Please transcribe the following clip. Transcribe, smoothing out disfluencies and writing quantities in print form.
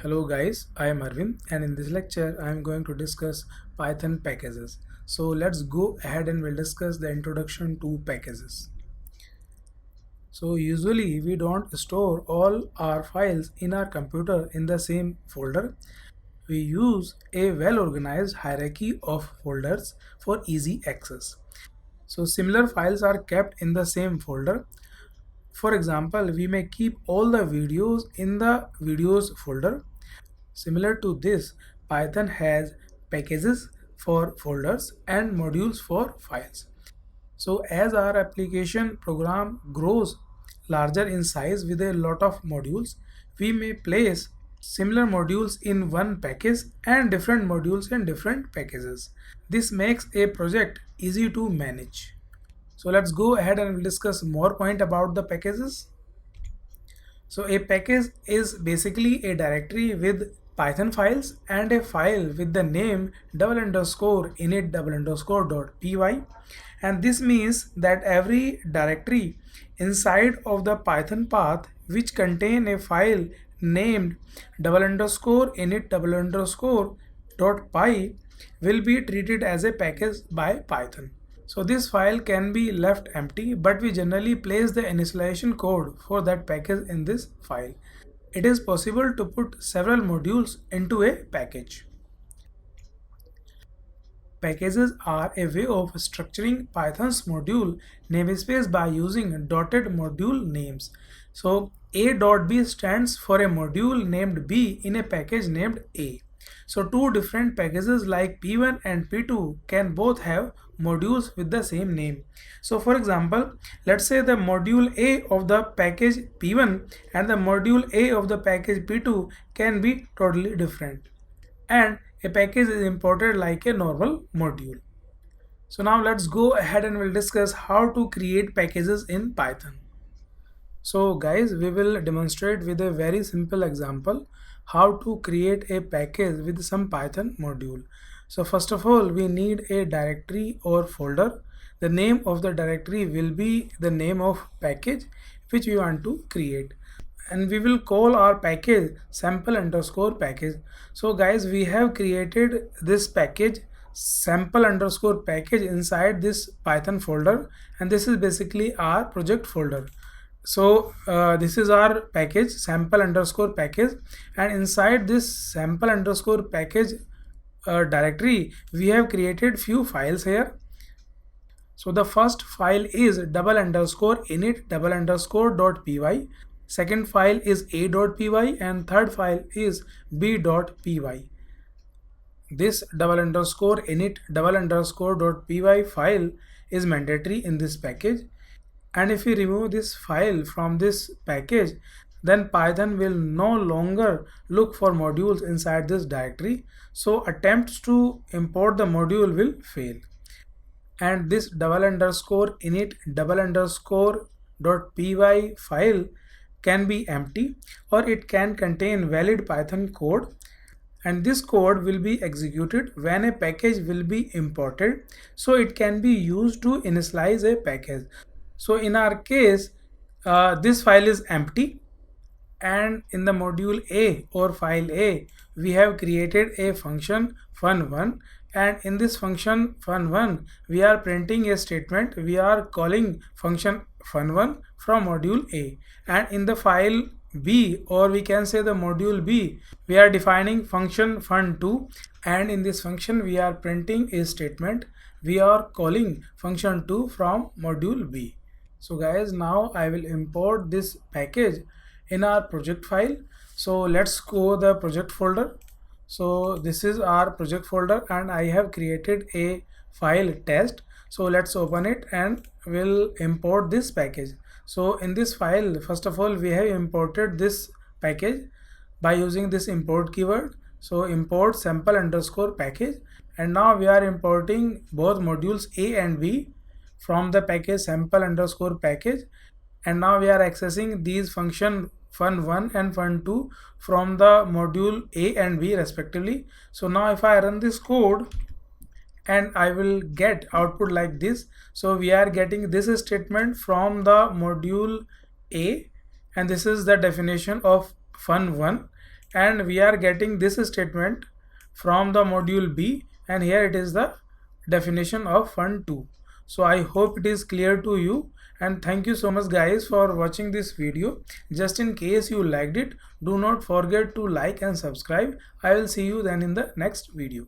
Hello guys, I am Arvind and in this lecture I am going to discuss Python packages. So let's go ahead and we'll discuss the introduction to packages. So usually we don't store all our files in our computer in the same folder. We use a well-organized hierarchy of folders for easy access. So similar files are kept in the same folder. For example, we may keep all the videos in the videos folder. Similar to this, Python has packages for folders and modules for files. So as our application program grows larger in size with a lot of modules, we may place similar modules in one package and different modules in different packages. This makes a project easy to manage. So let's go ahead and we'll discuss more point about the packages. So a package is basically a directory with Python files and a file with the name _init_dot_py, and this means that every directory inside of the Python path which contain a file named _init_dot_py will be treated as a package by Python. So this file can be left empty, but we generally place the initialization code for that package in this file. It is possible to put several modules into a package. Packages are a way of structuring Python's module namespace by using dotted module names. So a.b stands for a module named B in a package named A. So two different packages like P1 and P2 can both have modules with the same name. So for example, let's say the module A of the package P1 and the module A of the package P2 can be totally different, and a package is imported like a normal module. So now let's go ahead and we'll discuss how to create packages in Python. So guys, we will demonstrate with a very simple example how to create a package with some Python module. So first of all, we need a directory or folder. The name of the directory will be the name of package which we want to create, and we will call our package sample_package. So guys, we have created this package sample_package inside this Python folder, and this is basically our project folder. So this is our package sample_package, and inside this sample_package directory we have created few files here. So the first file is _init_dot_py, second file is a.py, and third file is b.py. This _init_dot_py file is mandatory in this package, and if we remove this file from this package, then Python will no longer look for modules inside this directory, so attempts to import the module will fail. And this _init_dot_py file can be empty, or it can contain valid Python code, and this code will be executed when a package will be imported, so it can be used to initialize a package. So in our case, this file is empty, and in the module A or file A we have created a function fun1, and in this function fun1 we are printing a statement. We are calling function fun1 from module A, and in the file B, or we can say the module B, we are defining function fun2, and in this function we are printing a statement. We are calling function2 from module B. So guys, now I will import this package in our project file. So let's go the project folder. So this is our project folder, and I have created a file test. So let's open it and we'll import this package. So in this file, first of all, we have imported this package by using this import keyword. So import sample_package, and now we are importing both modules A and B from the package sample_package, and now we are accessing these function fun1 and fun2 from the module A and B respectively. So now if I run this code, and I will get output like this. So we are getting this statement from the module A, and this is the definition of fun1, and we are getting this statement from the module B, and here it is the definition of fund 2. So I hope it is clear to you, and thank you so much guys for watching this video. Just in case you liked it, do not forget to like and subscribe. I will see you then in the next video.